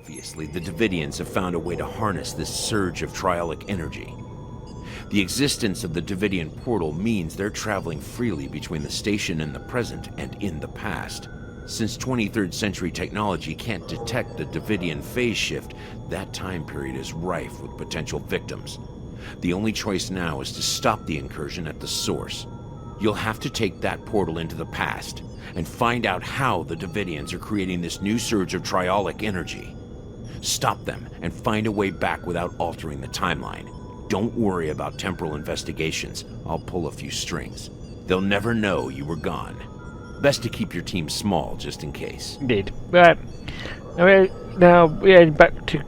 Obviously, the Devidians have found a way to harness this surge of triolic energy. The existence of the Devidian portal means they're traveling freely between the station in the present and in the past. Since 23rd century technology can't detect the Devidian phase shift, that time period is rife with potential victims. The only choice now is to stop the incursion at the source. You'll have to take that portal into the past and find out how the Devidians are creating this new surge of triolic energy. Stop them and find a way back without altering the timeline. Don't worry about temporal investigations. I'll pull a few strings. They'll never know you were gone. Best to keep your team small, just in case. Indeed. Right. Now we're heading back to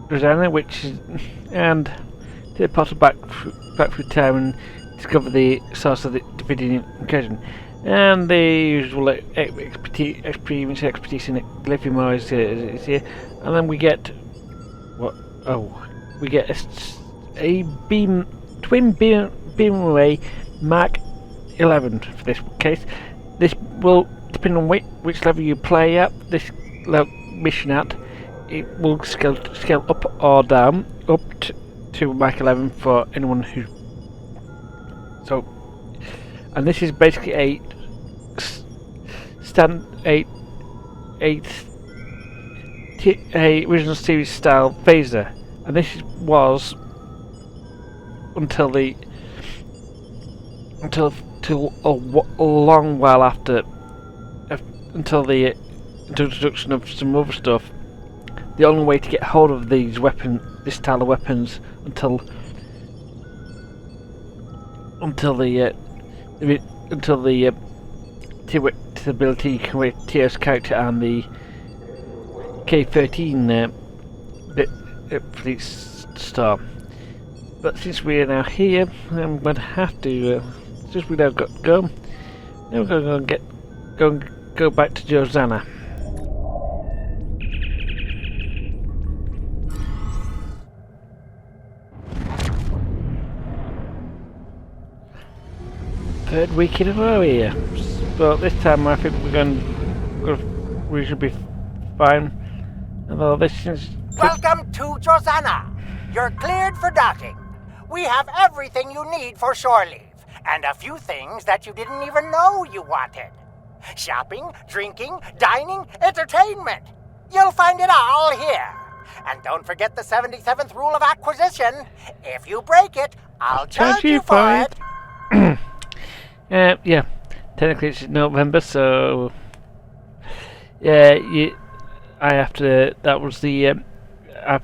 Rosanna, and to the portal back through time and discover the source of the Devidian incursion. And the usual expertise in Glyphimore is here. And then we get we get a twin beam array Mark 11 for this case. This will depend on which level you play at. This mission at, it will scale up or down up to Mark 11 for anyone who. So, and this is basically a original series style phaser, and this was until a long while after, until the introduction of some other stuff. The only way to get hold of this style of weapons until the ability you can create TS character and the K13 fleet star. But since we are now here, I'm going to have to. Since we now got to go, now we're going to go back to Rosanna. Third week in a row here, but this time I think we should be fine. Although this is. Welcome to Rosanna. You're cleared for docking. We have everything you need for shore leave, and a few things that you didn't even know you wanted. Shopping, drinking, dining, entertainment. You'll find it all here. And don't forget the 77th rule of acquisition. If you break it, I'll charge you for it. Yeah, technically it's November, so yeah, I have to. That was the I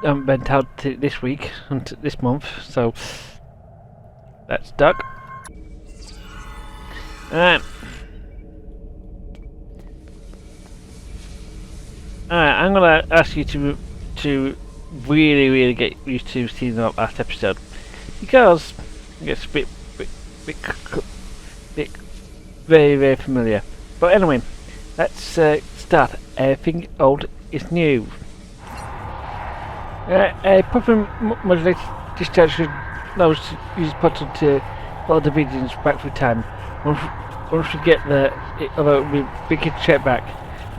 haven't been told this week and this month, so that's stuck. Alright, I'm gonna ask you to really get used to seeing the last episode, because it gets a bit very familiar. But anyway, let's start. Everything old is new. A proper modulated discharge should allow us to use the portal to follow the Devidians back through time. Once we get there, although we can check back,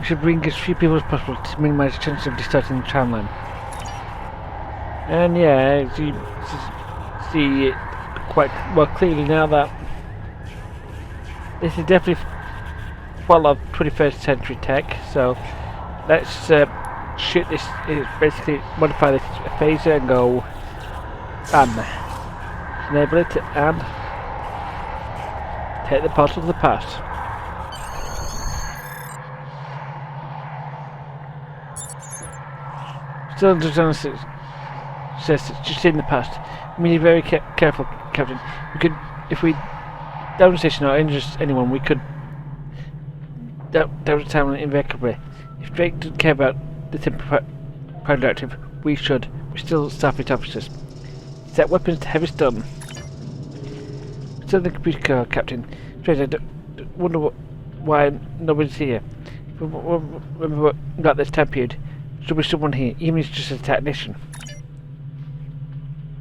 we should bring as few people as possible to minimise the chances of distorting the timeline. And yeah, as you see it quite well clearly now that this is definitely full of 21st century tech, so let's shoot this, basically modify this phaser and go and enable it and take the portal of the past. Still Rosanna says it's just in the past. We need to be very careful, Captain. We could, if we down the station or injure anyone, we could down the timeline irrevocably. If Drake doesn't care about the temporary directive, we should. We're still Starfleet officers. Set weapons to heavy stun. Still in the computer car, Captain. Drake, I wonder why nobody's here. Remember about this time period. Should be someone here, even if it's just a technician.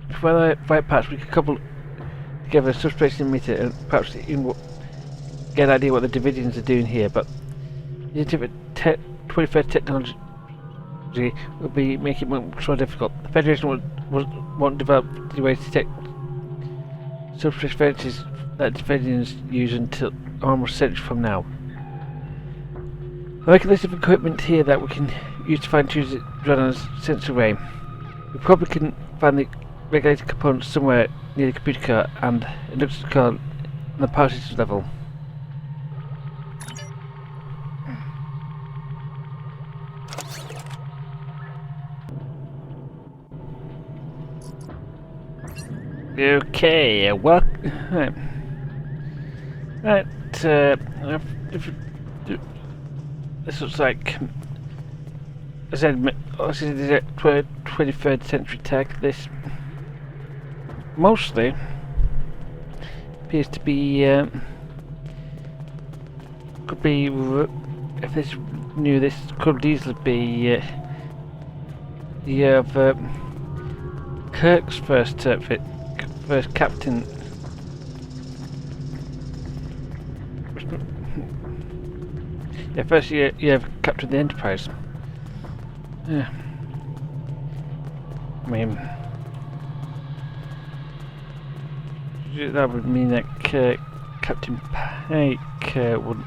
If we're the right parts, we could couple together a subspace emitter and perhaps even get an idea what the Devidians are doing here, but The 21st technology will be making it much more difficult. The Federation won't develop the ways to detect subspace fences that Devidians use until almost a century from now. I make a list of equipment here that we can use to fine-tune the Dragon's sensor array. We probably can find the regulated components somewhere near the computer core and inductor core on the power system level. Okay, well, right, this looks like, as I said, this is 23rd century tech. This mostly appears to be, could be, if this new, this could easily be the year of Kirk's first captain. Yeah, first year of captain of the Enterprise. Yeah. I mean, that would mean that Captain Pike would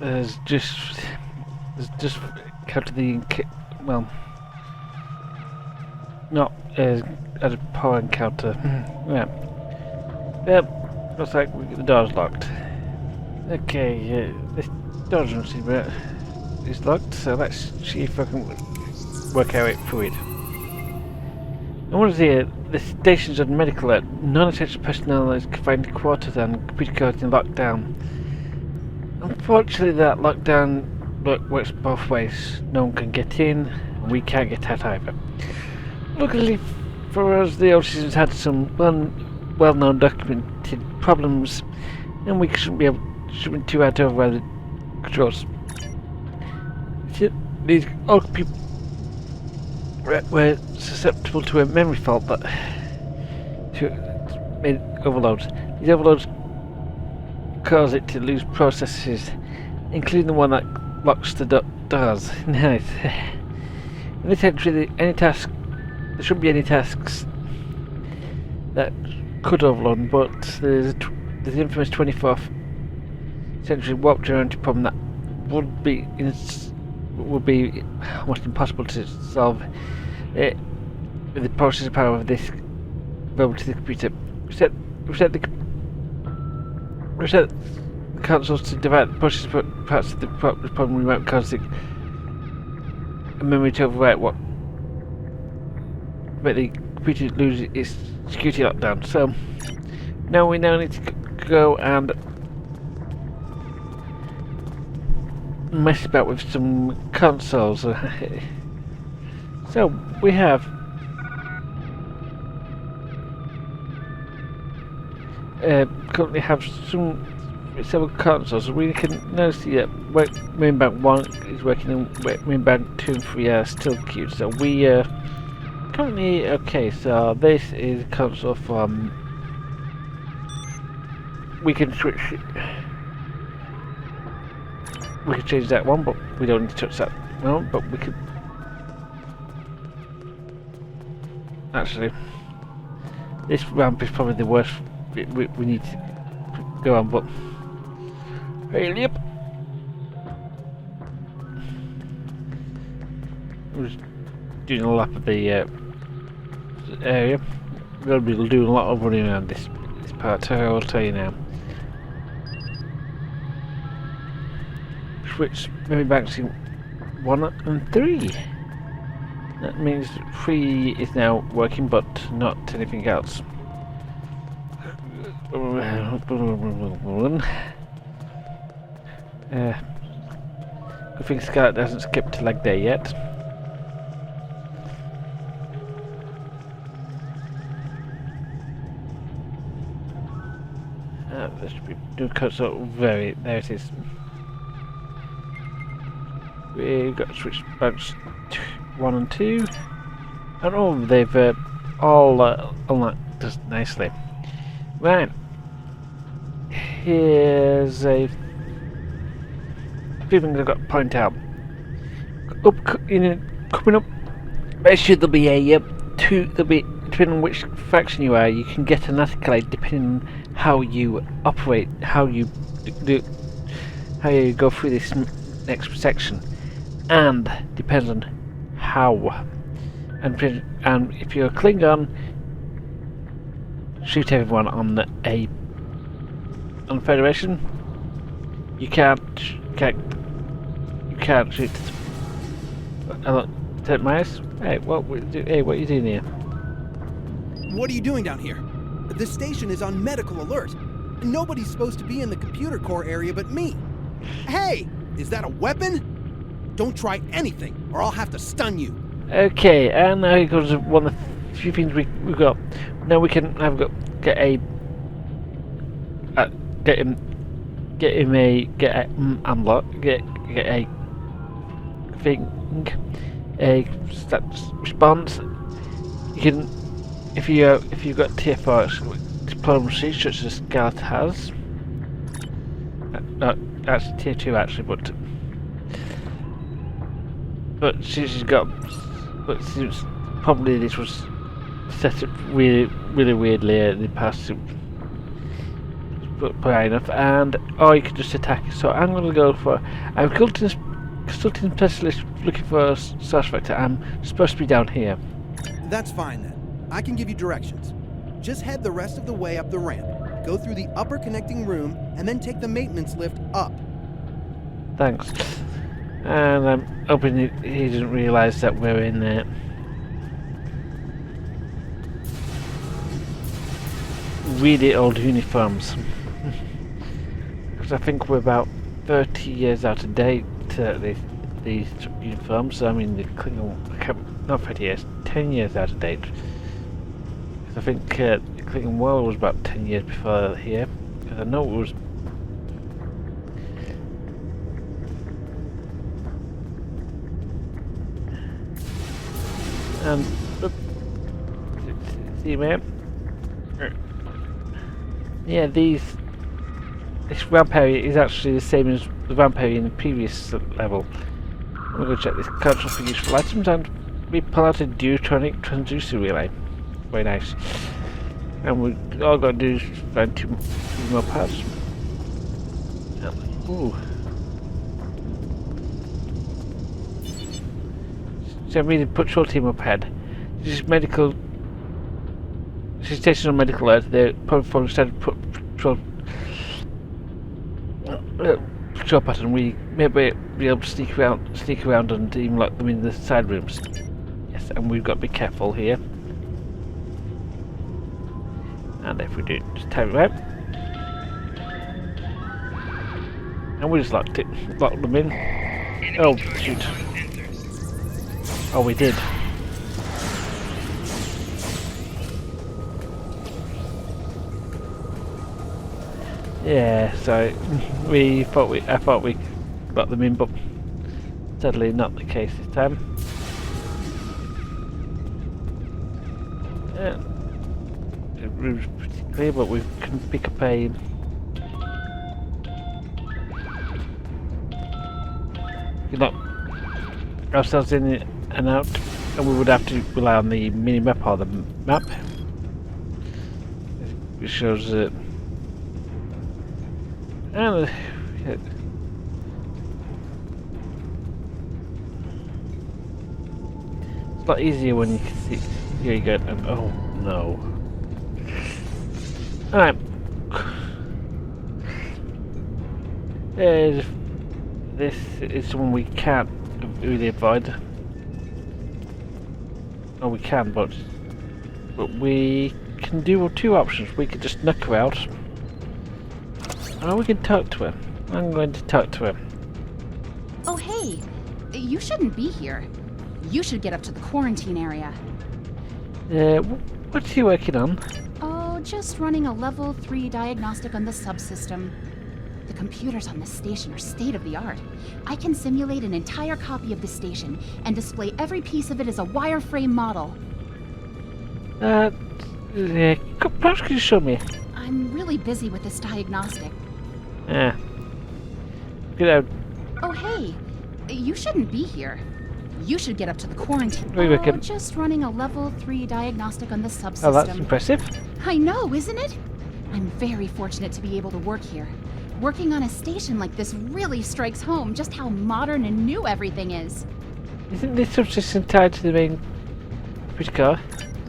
has just captured the not as a power encounter. Yeah. Yep. Looks like the door's locked. Okay, this door doesn't seem it's locked, so let's see if I can work our way through it. I want to see the stations on medical alert. Non-essential personnel is confined to quarters and computer codes in lockdown. Unfortunately, that lockdown works both ways. No one can get in, and we can't get out either. Luckily for us, the old systems had some well-known documented problems, and we shouldn't be too hard to override the controls. These old people were susceptible to a memory fault that made overloads. These overloads cause it to lose processes, including the one that locks the doors. Nice. In this entry, there shouldn't be any tasks that could overload, but there's the infamous 24th century warp generator problem that would be almost impossible to solve with the processing power of this available to the computer. We set the consoles to divide the processing parts of the problem. We might cause the memory to overwrite what make the computer lose its security lockdown. So now we need to go and mess about with some consoles. So we have currently have several consoles. We can notice that main bank 1 is working and main bank 2 and 3 are still queued. So we currently okay. So this is a console from. We can switch. We could change that one, but we don't need to touch that one. But we could actually. This ramp is probably the worst. We need to go on, but yep. We're just doing a lap of the area. We're going to be doing a lot of running around this part. So I will tell you now. Switch memory banks in 1 and 3. That means 3 is now working, but not anything else. Good thing Scarlet hasn't skipped to leg day yet. There should be new cuts up. There it is. We've got to switch banks 1 and 2, and oh, they've all unlocked just nicely. Right, here's a few things I've got to point out. Coming up, make sure there'll be depending on which faction you are, you can get an accolade depending on how you operate, how you go through this next section, and depends on how. And if you're a Klingon, shoot everyone on the Federation. You can't shoot. Take my eyes. Hey, what are you doing here? What are you doing down here? The station is on medical alert. Nobody's supposed to be in the computer core area but me. Hey, is that a weapon? Don't try anything, or I'll have to stun you. Okay, and now here comes one of the few things we've got. Now we can get a thing, a stats response. You can, if you've got tier 4 diplomacy, such as Scarlet has. No, that's tier 2 actually, but she's got. But since probably this was set up really weirdly in the past, but high enough, or you can just attack. So I'm going to go for I'm consulting specialist looking for a source vector. I'm supposed to be down here. That's fine then. I can give you directions. Just head the rest of the way up the ramp, go through the upper connecting room, and then take the maintenance lift up. Thanks. And I'm hoping he doesn't realise that we're in there. Really old uniforms. Because I think we're about 30 years out of date, these uniforms. I mean, the Klingon, not 30 years, 10 years out of date. Because I think the Klingon War was about 10 years before here. Because I know it was. See, man. Yeah, this ramp area is actually the same as the ramp area in the previous level. I'm gonna go check this cultural for useful items, and we pull out a deuteronic transducer relay. Very nice. And we all got to do is find two more parts. Ooh. So I really patrol team up ahead. This is medical. This is stationed on medical alert. They're probably started patrol pattern. We may be able to sneak around and even lock them in the side rooms. Yes, and we've got to be careful here. And if we do, just time it out. And we just locked them in. Oh shoot! Oh, we did. Yeah, so I thought we got them in, but sadly not the case this time. Yeah, it was pretty clear, but we can pick up a. We lock ourselves in and out, and we would have to rely on the mini map or the map, which shows that. And it's a lot easier when you can see. Here you go. And oh no! All right. This is one we can't really avoid. Oh, we can, but we can do two options. We could just knock her out. Oh, we can talk to her. I'm going to talk to her. Oh, hey. You shouldn't be here. You should get up to the quarantine area. What's he working on? Oh, just running a level 3 diagnostic on the subsystem. The computers on this station are state-of-the-art. I can simulate an entire copy of the station and display every piece of it as a wireframe model. Perhaps could you show me? I'm really busy with this diagnostic. Yeah. Good. Oh, hey. You shouldn't be here. You should get up to the quarantine. We reckon. Just running a level 3 diagnostic on the subsystem. Oh, that's impressive. I know, isn't it? I'm very fortunate to be able to work here. Working on a station like this really strikes home just how modern and new everything is. Isn't this subsystem tied to the main computer core?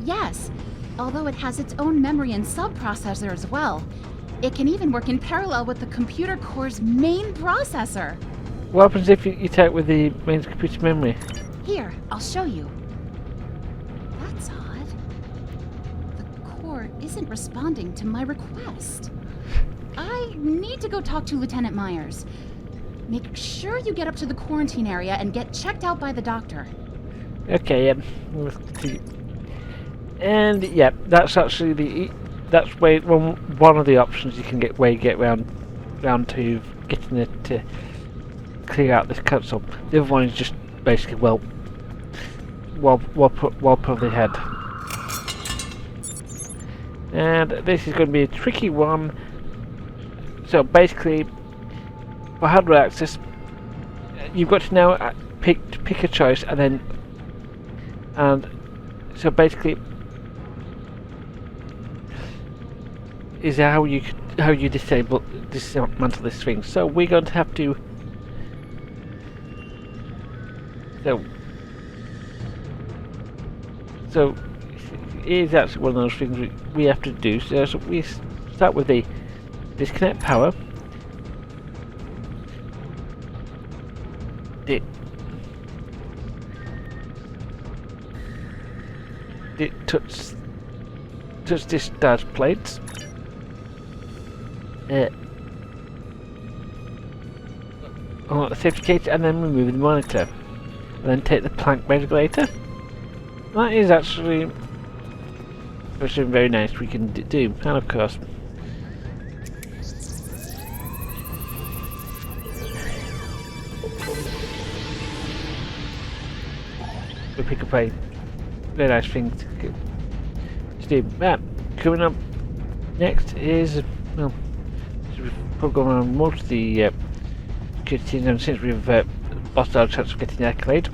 Yes, although it has its own memory and subprocessor as well. It can even work in parallel with the computer core's main processor. What happens if you tie it with the main computer memory? Here, I'll show you. That's odd. The core isn't responding to my request. I need to go talk to Lieutenant Myers. Make sure you get up to the quarantine area and get checked out by the doctor. Okay, and yeah, that's actually that's one of the options you can get where you get round to getting it to clear out this console. The other one is just basically well probably head. And this is going to be a tricky one. So basically, for hardware access, you've got to now pick a choice, and so basically, is how you dismantle this thing. So we're going to have to. So it is actually one of those things we have to do. So we start with the disconnect power. Touch discharge plates. On the safety cage, and then remove the monitor. And then take the plank regulator. That is actually very nice. We can do, and of course. We pick up a very nice thing to do. Coming up next is, well, we've probably gone on most of the security, and since we've lost our chance of getting the accolade.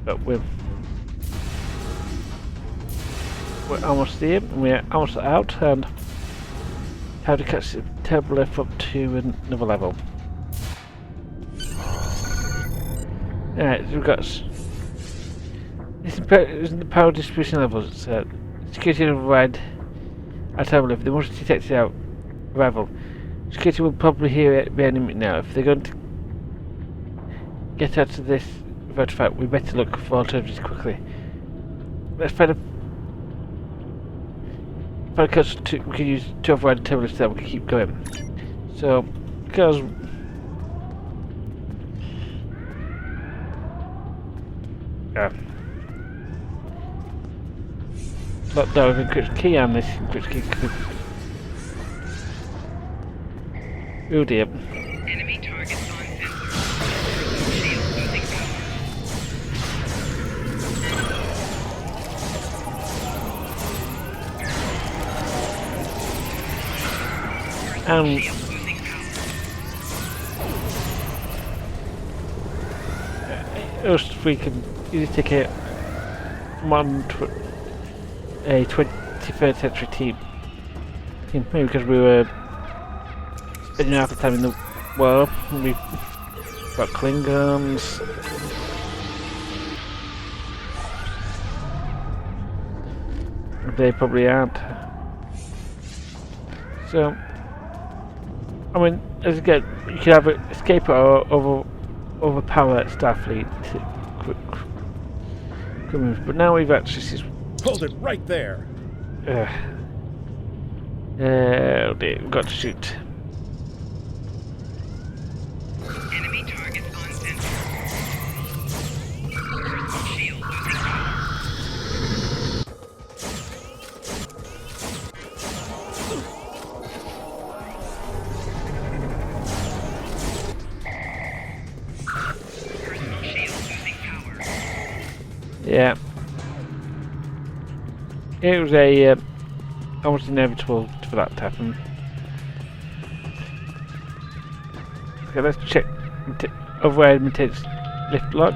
But we're almost there, and we're almost out, and how to catch the turbo lift up to another level. Alright, so we've got this isn't the power distribution levels. Security override at turbo lift. They must detect our arrival. Security will probably hear it any minute now. If they're going to get out of this without a fight, we better look for alternatives quickly. Let's find a course we can use to override the turbo lift, so we can keep going. So, because lockdown with encryption key, and this encryption key could. Oh dear. Enemy targets on sensor. Shield losing power. Shield losing power. Us, we can either take a modern 21st century team. Maybe because we were spending half the time in the war, and we've got Klingons. They probably aren't. So, I mean, as again, you could have an escape or overpower Starfleet. But now we've actually. Hold it right there. Oh dear, we've got to shoot. Enemy targets on sensor. Shield losing power. Personal shield losing power. Yeah. It was a almost inevitable for that to happen. Okay, let's check. Override maintains lift lock.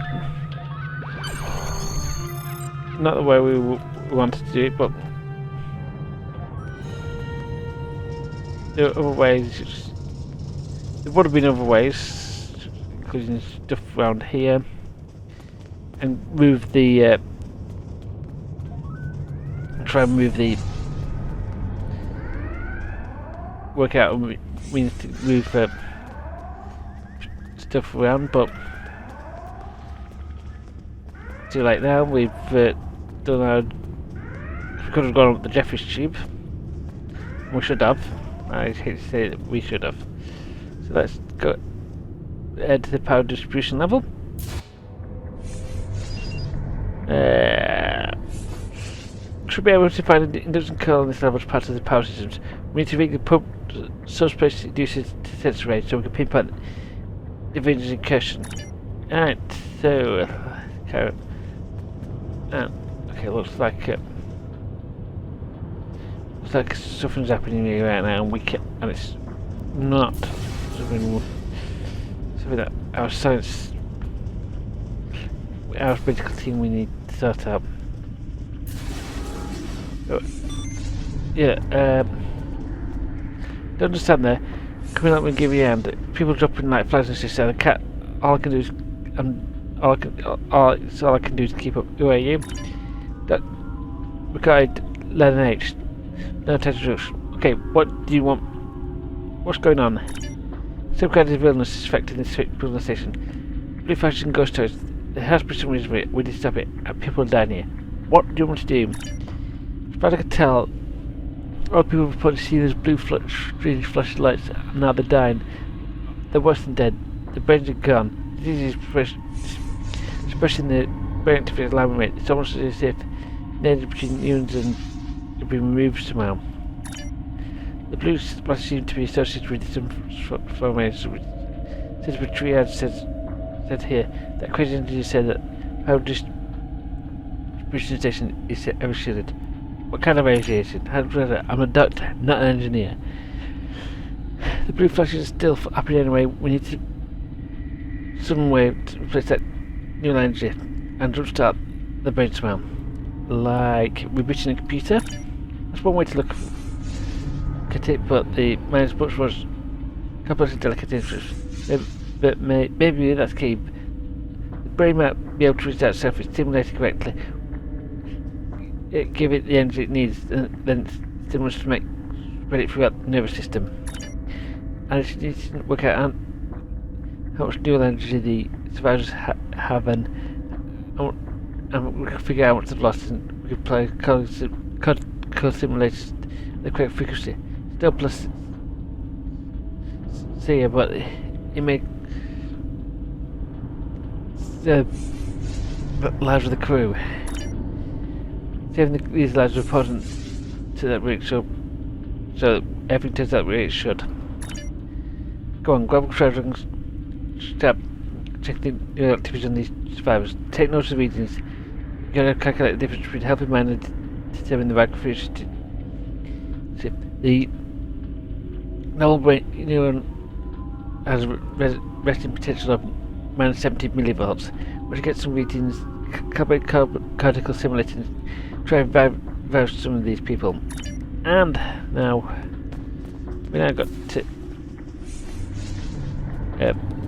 Not the way we wanted to do it, but there are other ways. There would have been other ways, including stuff around here, and move the. Try and move the. Work out means to move stuff around, but too late now. We've done our. We could have gone up the Jeffries tube. We should have. I hate to say that we should have. So let's go head to the power distribution level. Should be able to find an induction coil on this level as part of the power systems. We need to make the pump subspace reduces to sensor range so we can pinpoint the Devidians incursion. Alright, so carry on. Okay, looks like something's happening here right now, and it's not something that our medical team we need to sort out. Yeah, don't understand there. Coming up and give you a hand. People dropping like flags and stuff. The cat. All I can do is, all I can do is keep up. Who are you? That regarded Lennon H. No attention. Okay, what do you want? What's going on? Some kind of illness is affecting this building station. Blue fashion ghost toys. There has been some reason for it. We need to stop it. And people are dying here. What do you want to do? As far as I can tell, all people have reported seeing those blue strange flashing lights, and now they're dying. They're worse than dead. The brains are gone. Disease is suppressing the brain activity alarm rate. It's almost as if native between humans and have been removed somehow. The blue splash seemed to be associated with some formation. Since the triad said here, that crazy engineer said that power distribution station is ever shielded. What kind of radiation? I'm a doctor, not an engineer. The blue flashes are still happening anyway. We need to some way to replace that new energy and jumpstart the brain somehow. Like rebooting a computer? That's one way to look at it, but the mind's much more complex and delicate interests. But maybe that's key. The brain might be able to restart itself if stimulated correctly. Give it the energy it needs, and then stimulus to spread it throughout the nervous system. And it needs to work out how much neural energy the survivors have, and we can figure out how much they've lost, and we can apply co-simulators at the correct frequency. Still plus see, but it may the lives of the crew. Saving these lives are important to that rig, so everything turns out the way it should. Go on, grab a crowd and check the activities on these survivors. Take note of the readings. You gotta calculate the difference between healthy mind and determine the right frequency. The normal brain neuron has a resting potential of minus 70 millivolts. Once you get some readings, cortical simulating. Try and vouch some of these people. And now we now got to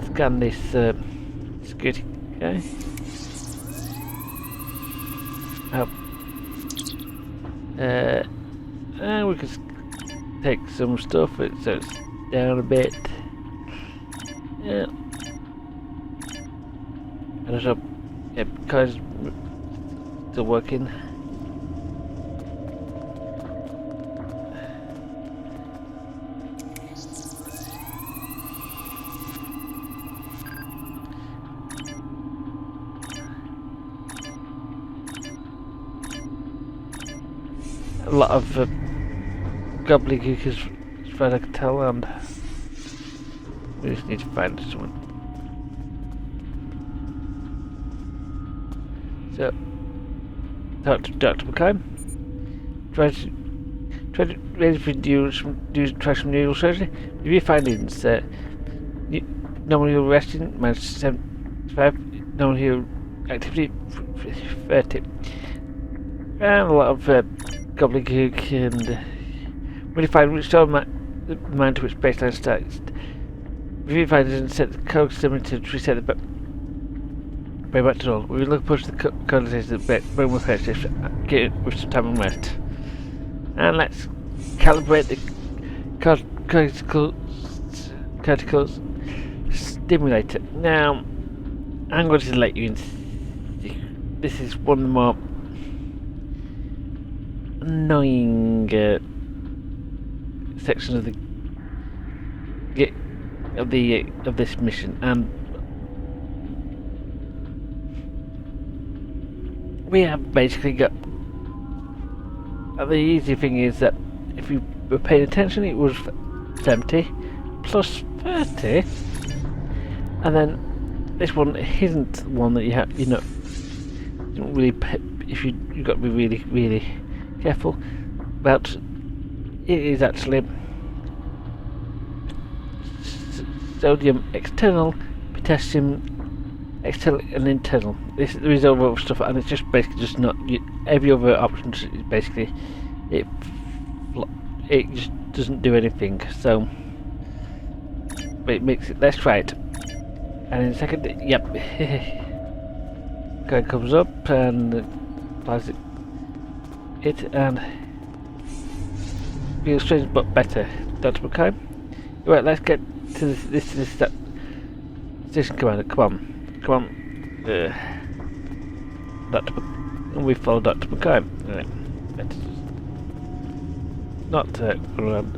scan this security guy. And we can take some stuff so it's down a bit. Yeah. And there's car's still working. A lot of gobbledygook as far as I can tell, and we just need to find someone. So, talk to Dr. McKay. Try to try some neural surgery. Review findings. Normal heal resting, -75. Normal heal activity, 30. And a lot of gobbledygook and modified restore the amount to which baseline starts. Revivify doesn't set the code similar to reset the very much at all. We will look push the condensations a bit when we're finished, get it with some time and rest. And let's calibrate the cortical stimulator. Now, I'm going to let you in. This is one of the more annoying sections of this mission, and we have basically got. The easy thing is that if you were paying attention, it was 70 plus 30, and then this one isn't one that you have. You know, don't really. If you've got to be really, really careful about. It is actually sodium external, potassium external and internal. There is other stuff, and it's just basically just not. Every other option is basically it just doesn't do anything. So it makes it. Let's try it. And in a second, yep, guy comes up and applies it and feels strange but better. Dr. McKay. Right, let's get to this station commander. Come on. And we follow Dr. McKay. Right. Let's not go around.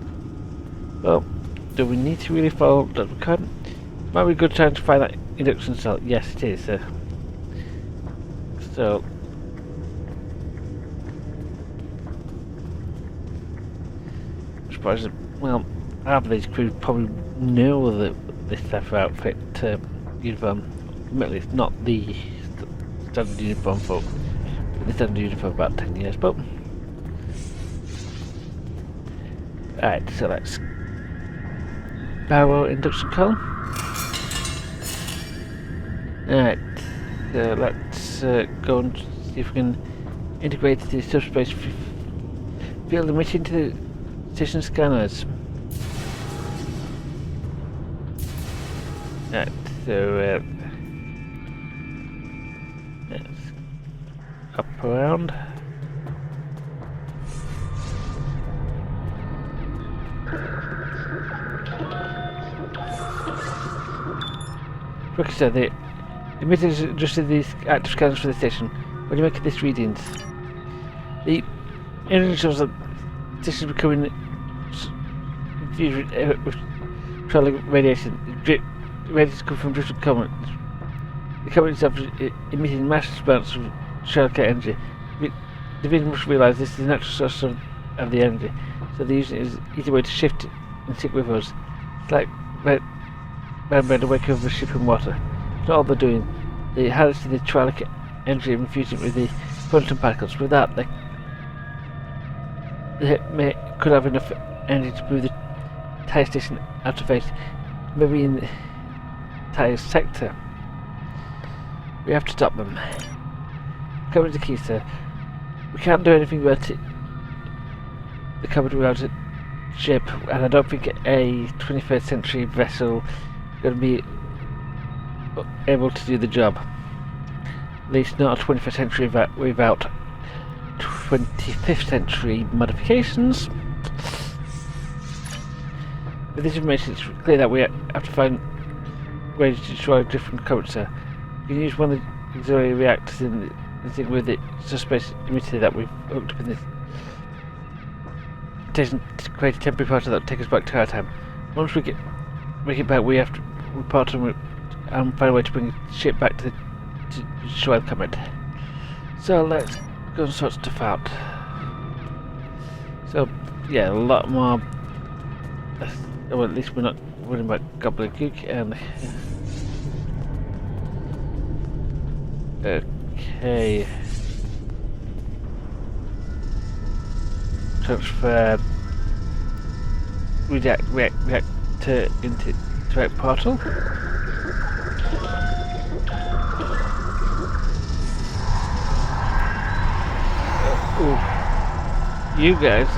Well, do we need to really follow Dr. McKay? Might be a good time to find that induction cell. Yes, it is. So. Well, half of these crew probably know this type of outfit uniform. Admittedly, it's not the standard uniform for the standard uniform for about 10 years, but alright, so let's power induction column. Alright, so let's go and see if we can integrate the subspace field emitting to the station scanners. Right, so let's up around. Look, so the emitters adjusted these active scanners for the station. What do you make of these readings? The image shows that the station is becoming with trailing radiation. Radiation comes from different comets. The comet itself is emitting massive amounts of Sherlock energy. The Devidians must realise this is the natural source of the energy, so they're using it as an easy way to shift it and stick with us. It's like man to wake up a ship in water. It's not all they're doing. They harness the Sherlock energy and infuse it with the quantum particles. With that, they could have enough energy to move the entire station out of phase, maybe in the entire sector. We have to stop them. Coming to the key, sir. We can't do anything about it. The comet without a ship, and I don't think a 21st century vessel is going to be able to do the job. At least not a 21st century without 25th century modifications. With this information, it's clear that we have to find ways to destroy different comets. You can use one of the auxiliary reactors in the thing with the subspace emitter that we've hooked up in this station to create a temporary portal that will take us back to our time. Once we get back, we have to report and find a way to bring the ship back to destroy the comet. So let's go and sort stuff out. So yeah, a lot more. Well, at least we're not worrying about gobbledygook and. Okay. Transfer reactor into direct portal. Ooh. You guys,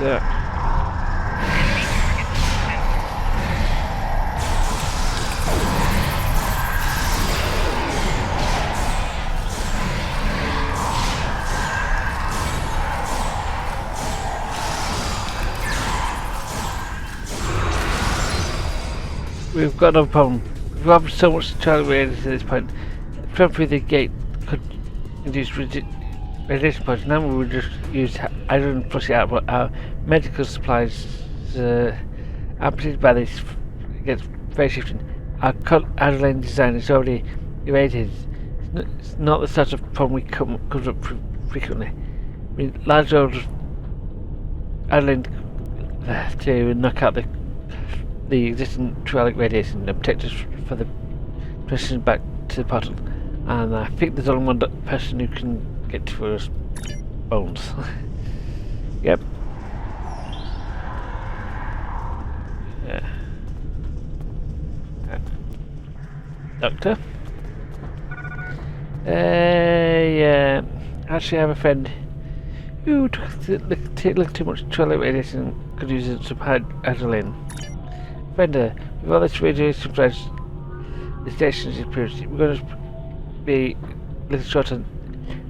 we've got another problem. We've had so much trial radiation at this point. Travel through the gate could induce radiation points. Now we would just use iron and flush it out, but our medical supplies are protected by this against phase shifting. Our Adelaide design is already irradiated. It's not the sort of problem comes up frequently. I mean, large orders of Adelaide to knock out the existing trialic radiation and protect us for the transition back to the portal. And I think there's only one person who can get to us. Bones. Yep. Yeah. Doctor? Yeah. Actually, I have a friend who took a little too much trialic radiation and could use some adrenaline. Fender, with all this radiation supplies, the station is improved. We're going to be a little short on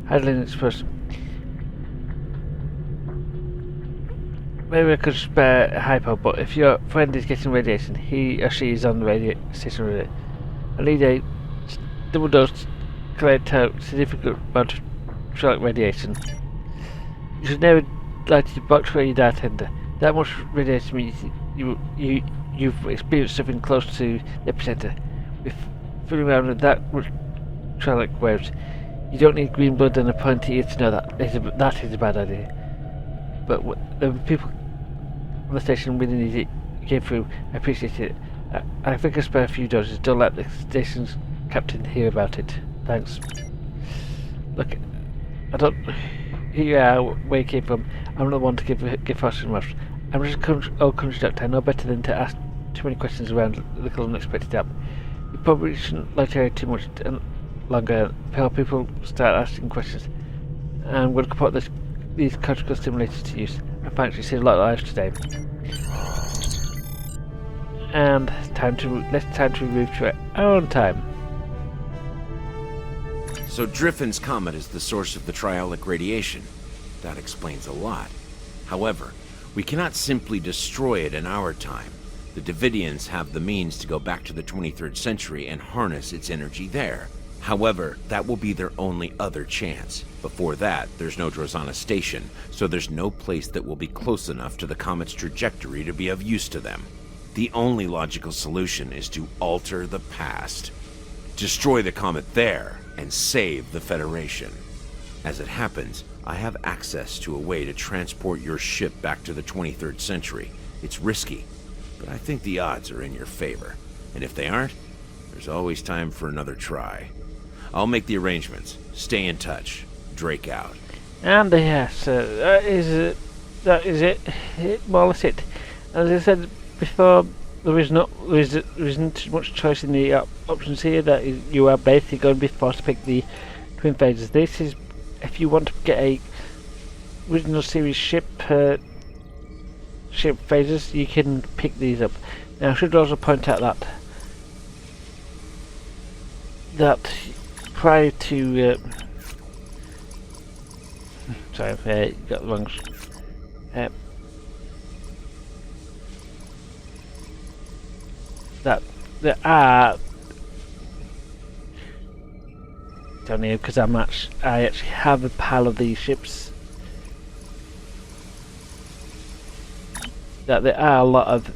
handling its first. Maybe I could spare a hypo, but if your friend is getting radiation, he or she is on the radio station with it. I need a double dose collect out significant amount of trialic radiation. You should never light the box where you die tender. That much radiation means you've experienced something close to the epicenter. With fooling around with that much trialic waves, you don't need green blood and a pointy ear to know that is a bad idea. But the people on the station within it came through. I appreciate it. I think I spare a few doses. Don't let the station's captain hear about it. Thanks. Look, I don't. Yeah, where you came from. I'm not the one to give fast and rush. I'm just an old country doctor. I know better than to ask too many questions around little unexpected help. You probably shouldn't like to too much longer before people start asking questions. I'm going to put these cortical stimulators to use. I've actually seen a lot of lives today. And less time to move to our own time. So Driffin's comet is the source of the trialic radiation. That explains a lot. However, we cannot simply destroy it in our time. The Devidians have the means to go back to the 23rd century and harness its energy there. However, that will be their only other chance. Before that, there's no Drozana station, so there's no place that will be close enough to the comet's trajectory to be of use to them. The only logical solution is to alter the past. Destroy the comet there, and save the Federation. As it happens, I have access to a way to transport your ship back to the 23rd century. It's risky, but I think the odds are in your favor. And if they aren't, there's always time for another try. I'll make the arrangements. Stay in touch. Drake out. And yes, that is it. More or less it. As I said before, there isn't much choice in the options here. That is, you are basically going to be forced to pick the twin phases. This is if you want to get a original series ship phases, you can pick these up. Now I should also point out that prior to sorry, got the wrong. That there are down here because I actually have a pile of these ships. That there are a lot of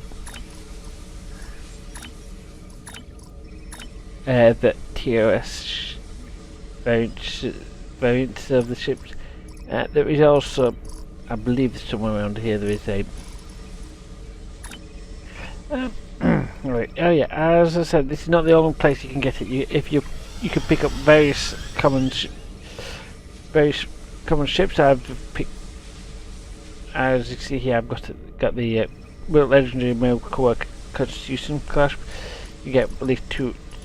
the TOS variants of the ships. There is also, I believe somewhere around here there is a right. Oh yeah, as I said, this is not the only place you can get it. You can pick up various common ships. I've picked, as you can see here, I've got the legendary male co-worker Houston class. You get at least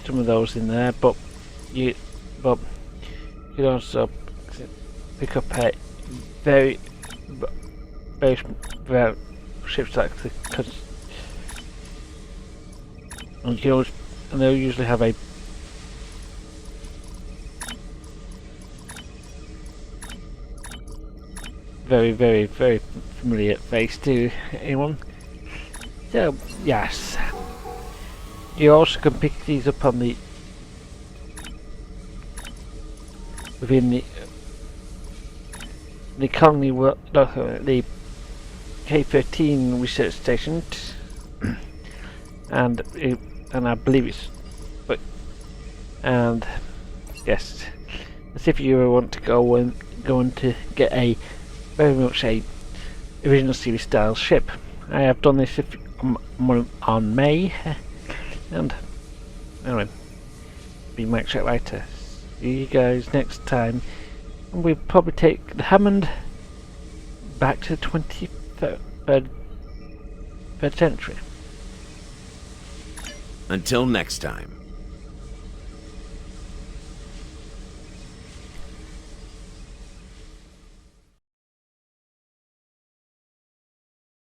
some of those in there, but you can also pick up a very various ships that because and they'll usually have a very, very, very familiar face to anyone. So yes, you also can pick these up on the within the colony the K-13 research station, and I believe it's and yes, as if you want to go on to get a very much a original series style ship. I have done this on May, and anyway, be Mike Chat later. See you guys next time, and we'll probably take the Hammond back to the 23rd century. Until next time.